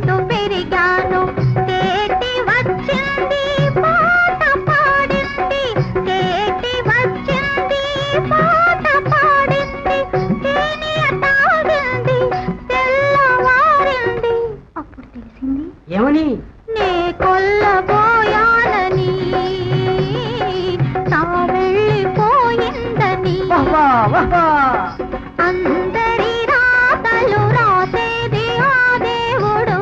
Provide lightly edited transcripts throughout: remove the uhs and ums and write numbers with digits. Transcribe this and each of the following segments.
మోస్తూ పెరిగాను తేటి వచ్చింది పాట పాడింది తేటి వచ్చింది పాట పాడింది తేనియ తాగింది తెల్లవారింది అప్పుడు తెలిసింది ఏమని నే కొల్లబోయానని తా వెళ్ళిపోయిందని అందరి రాతలు రాసేది ఆ దేవుడు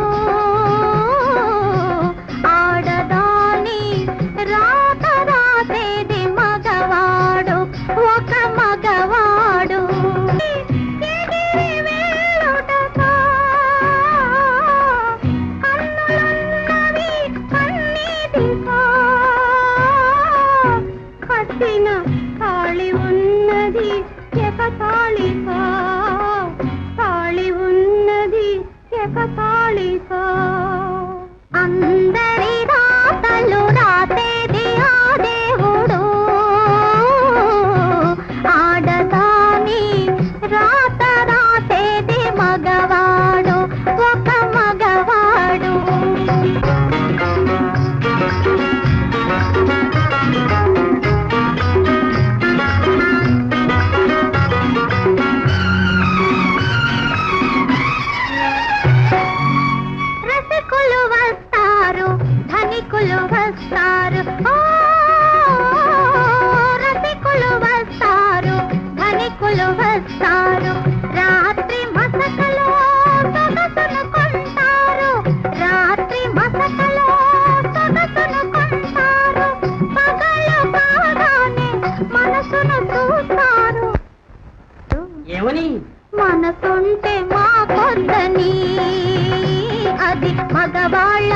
ఆడదాని రాత రాసేది మగవాడు ఒక మగవాడు ఎగిరి వేలుటతో కన్నులున్నవి కన్నీటితో కట్టిన తాళి ఉన్నది ఎకతాళిగా తాళి ఉన్నది ఎకతాళిగా అందరి రాతలు రాసేది ఆ దేవుడు ఆడదాని రాత రాసేది మగవాడు ఒక మగవాడు రసికులు వస్తారు ధనికులు వస్తారు రసికులు వస్తారు ధనికులు వస్తారు రాత్రి మసకలో సొగసును కొంటారు రాత్రి మసకలో సొగసును కొంటారు పగలు కాగానే మనసును చూస్తారు ఏమని మనసుంటే మా కొద్దని అది మగవాళ్ళ